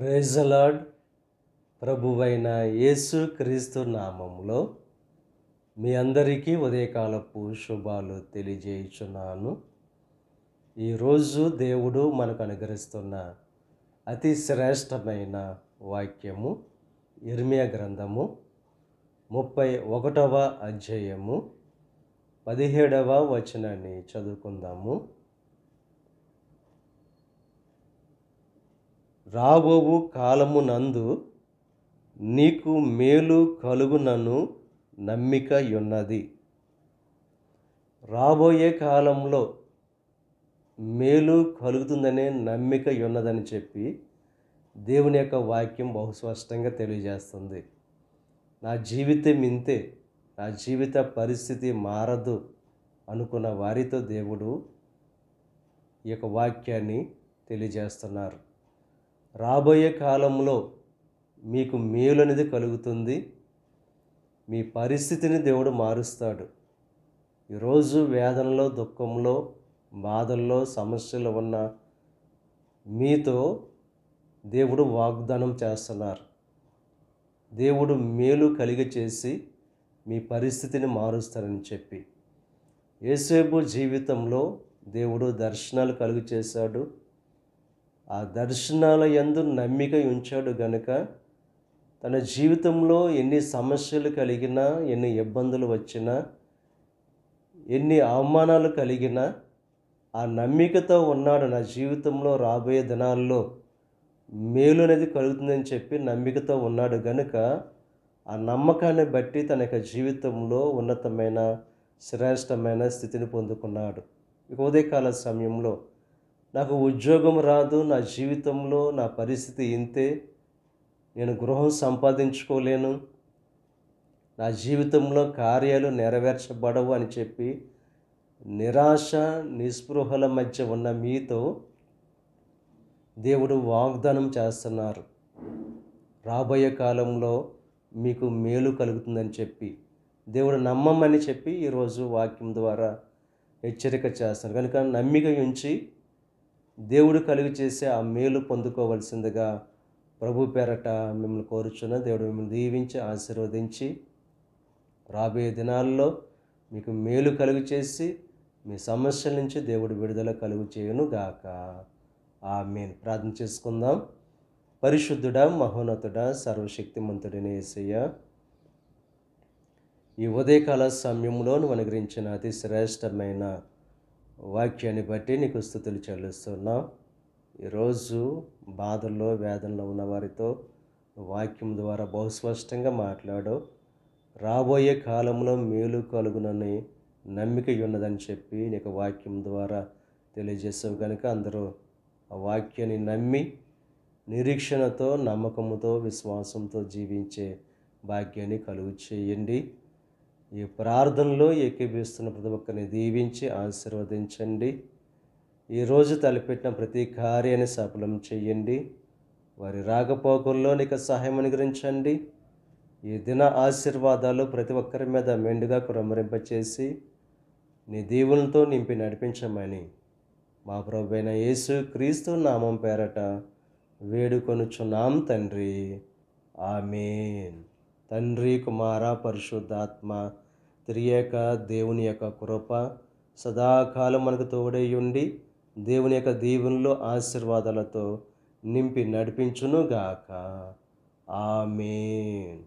Praise the lord. ప్రభువైన యేసు క్రీస్తు నామములో మీ అందరికీ ఉదయకాలపు శుభాలు తెలియజేయుచున్నాను. ఈరోజు దేవుడు మనకు అనుగ్రహిస్తున్న అతి శ్రేష్టమైన వాక్యము ఇర్మియా గ్రంథము 31వ అధ్యాయము 17వ వచనాన్ని చదువుకుందాము. రాబోవు కాలమునందు నీకు మేలు కలుగునను నమ్మిక ఉన్నది. రాబోయే కాలంలో మేలు కలుగుతుందనే నమ్మిక ఉన్నదని చెప్పి దేవుని యొక్క వాక్యం బహుస్పష్టంగా తెలియజేస్తుంది. నా జీవితం ఇంతే, నా జీవిత పరిస్థితి మారదు అనుకున్న వారితో దేవుడు ఈ యొక్క వాక్యాన్ని తెలియజేస్తున్నారు. రాబోయే కాలంలో మీకు మేలు అనేది కలుగుతుంది. మీ పరిస్థితిని దేవుడు మారుస్తాడు. ఈరోజు వేదనలో, దుఃఖంలో, బాధల్లో, సమస్యలు ఉన్న మీతో దేవుడు వాగ్దానం చేస్తున్నారు. దేవుడు మేలు కలిగచేసి మీ పరిస్థితిని మారుస్తారని చెప్పి యేసేపు జీవితంలో దేవుడు దర్శనాలు కలుగు చేశాడు. ఆ దర్శనాల యందు నమ్మిక ఉంచాడు గనుక తన జీవితంలో ఎన్ని సమస్యలు కలిగినా, ఎన్ని ఇబ్బందులు వచ్చినా, ఎన్ని అవమానాలు కలిగినా ఆ నమ్మికతో ఉన్నాడు. నా జీవితంలో రాబోయే దినాల్లో మేలు అనేది కలుగుతుందని చెప్పి నమ్మికతో ఉన్నాడు గనుక ఆ నమ్మకాన్ని బట్టి తన యొక్క జీవితంలో ఉన్నతమైన శ్రేష్టమైన స్థితిని పొందుకున్నాడు. ఇక ఉదయకాల సమయంలో నాకు ఉద్యోగం రాదు, నా జీవితంలో నా పరిస్థితి ఇంతే, నేను గృహం సంపాదించుకోలేను, నా జీవితంలో కార్యాలు నెరవేర్చబడవు అని చెప్పి నిరాశ నిస్పృహల మధ్య ఉన్న మీతో దేవుడు వాగ్దానం చేస్తున్నారు. రాబోయే కాలంలో మీకు మేలు కలుగుతుందని చెప్పి దేవుడు నమ్మమని చెప్పి ఈరోజు వాక్యం ద్వారా హెచ్చరిక చేస్తున్నారు. కనుక నమ్మిక ఉంచి దేవుడు కలుగు చేసే ఆ మేలు పొందుకోవలసిందిగా ప్రభు పేరట మిమ్మల్ని కోరుచున్న దేవుడు మిమ్మల్ని దీవించి ఆశీర్వదించి రాబోయే దినాల్లో మీకు మేలు కలుగు చేసి మీ సమస్యల నుంచి దేవుడు విడుదల కలుగు చేయును గాక. ఆమేన్. ప్రార్థన చేసుకుందాం. పరిశుద్ధుడా, మహోన్నతుడా, సర్వశక్తిమంతుడైన యేసయ్య, ఈ ఉదయకాల సమయంలో నువ్వు అనుగ్రహించిన అతి శ్రేష్టమైన వాక్యాన్ని బట్టి నీకు స్తుతులు చెల్లిస్తున్నాం. ఈరోజు బాధల్లో, వేదనలో ఉన్న వారితో వాక్యం ద్వారా బహుస్పష్టంగా మాట్లాడు. రాబోయే కాలంలో మేలు కలుగునని నమ్మిక ఉన్నదని చెప్పి నీకు వాక్యం ద్వారా తెలియజేసావు కనుక అందరూ ఆ వాక్యాన్ని నమ్మి నిరీక్షణతో, నమ్మకంతో, విశ్వాసంతో జీవించే భాగ్యాన్ని కలుగు చేయండి. ఈ ప్రార్థనలో ఏకీభవిస్తున్న ప్రతి ఒక్కరిని దీవించి ఆశీర్వదించండి. ఈరోజు తలపెట్టిన ప్రతి కార్యాన్ని సఫలం చేయండి. వారి రాకపోకల్లో నీకు సహాయం అనుగ్రహించండి. ఈ దిన ఆశీర్వాదాలు ప్రతి ఒక్కరి మీద మెండుగా కుమ్మరింపచేసి నీ దీవులతో నింపి నడిపించమని మా ప్రభువైన యేసు క్రీస్తు నామం పేరట వేడుకొనుచున్నాం తండ్రి. ఆమేన్. తండ్రి, కుమార, పరిశుద్ధాత్మ త్రియేక దేవుని యొక్క కృప సదాకాలం మనకు తోడై ఉండి దేవుని యొక్క దీవెనలు ఆశీర్వాదాలతో నింపి నడిపించును గాక. ఆమేన్.